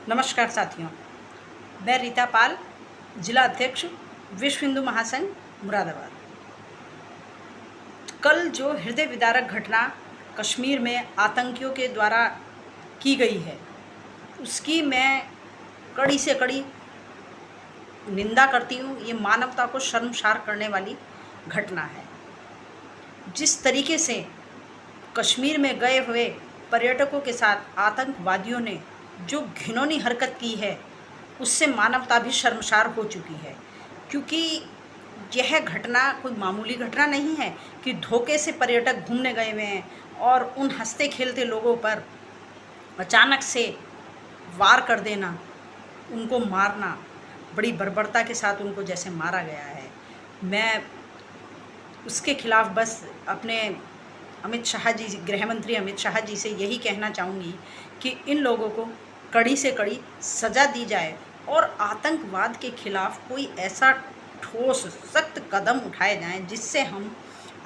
नमस्कार साथियों, मैं रीता पाल, जिला अध्यक्ष विश्व हिंदू महासंघ मुरादाबाद। कल जो हृदय विदारक घटना कश्मीर में आतंकियों के द्वारा की गई है, उसकी मैं कड़ी से कड़ी निंदा करती हूँ। ये मानवता को शर्मसार करने वाली घटना है। जिस तरीके से कश्मीर में गए हुए पर्यटकों के साथ आतंकवादियों ने जो घिनौनी हरकत की है, उससे मानवता भी शर्मसार हो चुकी है। क्योंकि यह घटना कोई मामूली घटना नहीं है कि धोखे से पर्यटक घूमने गए हुए हैं और उन हंसते खेलते लोगों पर अचानक से वार कर देना, उनको मारना, बड़ी बर्बरता के साथ उनको जैसे मारा गया है। मैं उसके खिलाफ बस अपने अमित शाह जी, गृह मंत्री अमित शाह जी से यही कहना चाहूँगी कि इन लोगों को कड़ी से कड़ी सज़ा दी जाए और आतंकवाद के खिलाफ कोई ऐसा ठोस सख्त कदम उठाए जाएं जिससे हम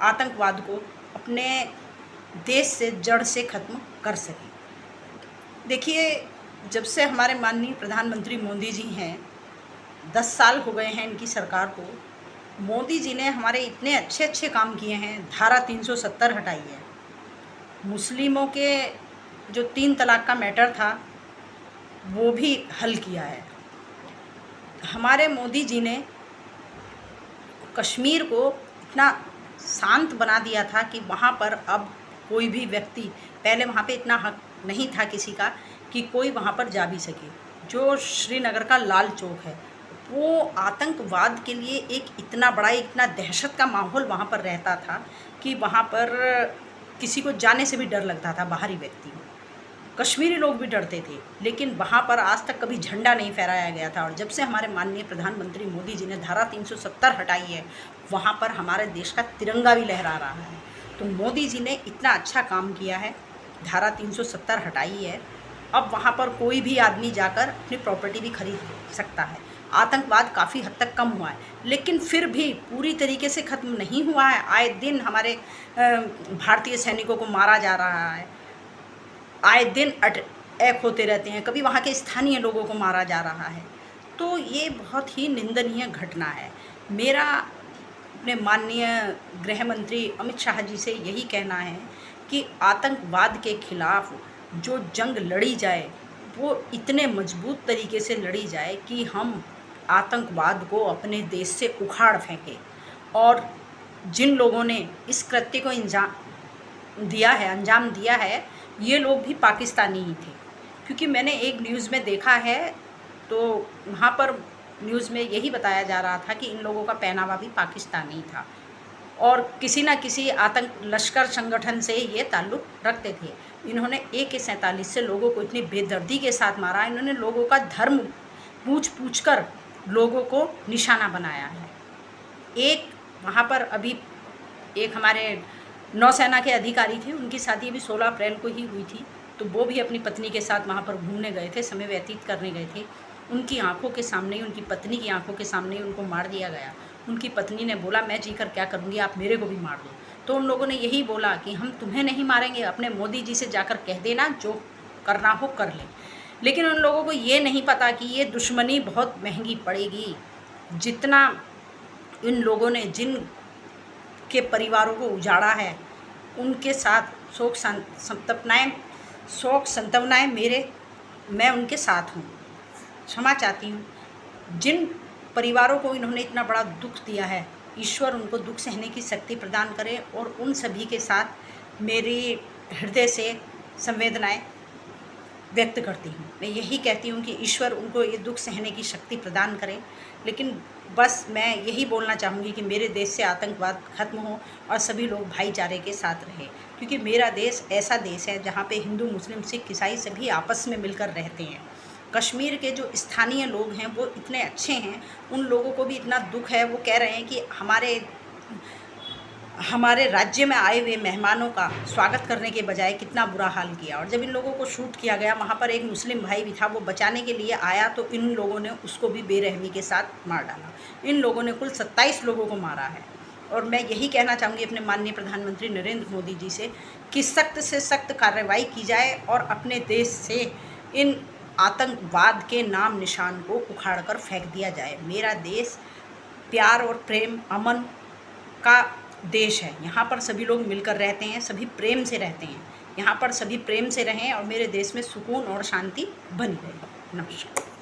आतंकवाद को अपने देश से जड़ से ख़त्म कर सकें। देखिए, जब से हमारे माननीय प्रधानमंत्री मोदी जी हैं, 10 साल हो गए हैं इनकी सरकार को। मोदी जी ने हमारे इतने अच्छे अच्छे काम किए हैं। धारा 370 हटाई है, मुस्लिमों के जो 3 तलाक का मैटर था वो भी हल किया है। हमारे मोदी जी ने कश्मीर को इतना शांत बना दिया था कि वहाँ पर अब कोई भी व्यक्ति, पहले वहाँ पे इतना हक नहीं था किसी का कि कोई वहाँ पर जा भी सके। जो श्रीनगर का लाल चौक है, वो आतंकवाद के लिए एक इतना बड़ा, इतना दहशत का माहौल वहाँ पर रहता था कि वहाँ पर किसी को जाने से भी डर लगता था, बाहरी व्यक्ति को। कश्मीरी लोग भी डरते थे, लेकिन वहाँ पर आज तक कभी झंडा नहीं फहराया गया था। और जब से हमारे माननीय प्रधानमंत्री मोदी जी ने धारा 370 हटाई है, वहाँ पर हमारे देश का तिरंगा भी लहरा रहा है। तो मोदी जी ने इतना अच्छा काम किया है, धारा 370 हटाई है। अब वहाँ पर कोई भी आदमी जाकर अपनी प्रॉपर्टी भी खरीद सकता है। आतंकवाद काफ़ी हद तक कम हुआ है, लेकिन फिर भी पूरी तरीके से ख़त्म नहीं हुआ है। आए दिन हमारे भारतीय सैनिकों को मारा जा रहा है, आए दिन अटैक होते रहते हैं, कभी वहाँ के स्थानीय लोगों को मारा जा रहा है। तो ये बहुत ही निंदनीय घटना है। मेरा अपने माननीय गृह मंत्री अमित शाह जी से यही कहना है कि आतंकवाद के खिलाफ जो जंग लड़ी जाए, वो इतने मजबूत तरीके से लड़ी जाए कि हम आतंकवाद को अपने देश से उखाड़ फेंकें। और जिन लोगों ने इस कृत्य को अंजाम दिया है, ये लोग भी पाकिस्तानी ही थे। क्योंकि मैंने एक न्यूज़ में देखा है, तो वहाँ पर न्यूज़ में यही बताया जा रहा था कि इन लोगों का पहनावा भी पाकिस्तानी था और किसी न किसी आतंक लश्कर संगठन से ये ताल्लुक़ रखते थे। इन्होंने AK-47 से लोगों को इतनी बेदर्दी के साथ मारा। इन्होंने लोगों का धर्म पूछ कर लोगों को निशाना बनाया है। एक वहाँ पर अभी एक हमारे नौसेना के अधिकारी थे, उनकी शादी अभी 16 अप्रैल को ही हुई थी। तो वो भी अपनी पत्नी के साथ वहाँ पर घूमने गए थे, समय व्यतीत करने गए थे। उनकी आंखों के सामने ही, उनकी पत्नी की आंखों के सामने ही उनको मार दिया गया। उनकी पत्नी ने बोला, मैं जीकर क्या करूँगी, आप मेरे को भी मार दो। तो उन लोगों ने यही बोला कि हम तुम्हें नहीं मारेंगे, अपने मोदी जी से जाकर कह देना, जो करना हो कर लें। लेकिन उन लोगों को ये नहीं पता कि ये दुश्मनी बहुत महंगी पड़ेगी। जितना इन लोगों ने जिन के परिवारों को उजाड़ा है, उनके साथ शोक संतवनाएँ मैं उनके साथ हूँ। क्षमा चाहती हूँ। जिन परिवारों को इन्होंने इतना बड़ा दुख दिया है, ईश्वर उनको दुख सहने की शक्ति प्रदान करे। और उन सभी के साथ मेरी हृदय से संवेदनाएँ व्यक्त करती हूँ। मैं यही कहती हूँ कि ईश्वर उनको ये दुख सहने की शक्ति प्रदान करें। लेकिन बस मैं यही बोलना चाहूँगी कि मेरे देश से आतंकवाद ख़त्म हो और सभी लोग भाईचारे के साथ रहें। क्योंकि मेरा देश ऐसा देश है जहाँ पे हिंदू, मुस्लिम, सिख, ईसाई सभी आपस में मिलकर रहते हैं। कश्मीर के जो स्थानीय लोग हैं वो इतने अच्छे हैं, उन लोगों को भी इतना दुख है। वो कह रहे हैं कि हमारे राज्य में आए हुए मेहमानों का स्वागत करने के बजाय कितना बुरा हाल किया। और जब इन लोगों को शूट किया गया, वहाँ पर एक मुस्लिम भाई भी था, वो बचाने के लिए आया, तो इन लोगों ने उसको भी बेरहमी के साथ मार डाला। इन लोगों ने कुल 27 लोगों को मारा है। और मैं यही कहना चाहूँगी अपने माननीय प्रधानमंत्री नरेंद्र मोदी जी से कि सख्त से सख्त कार्रवाई की जाए और अपने देश से इन आतंकवाद के नाम निशान को उखाड़ कर फेंक दिया जाए। मेरा देश प्यार और प्रेम अमन का देश है। यहाँ पर सभी लोग मिलकर रहते हैं, सभी प्रेम से रहते हैं। यहाँ पर सभी प्रेम से रहें और मेरे देश में सुकून और शांति बनी रहे। नमस्कार।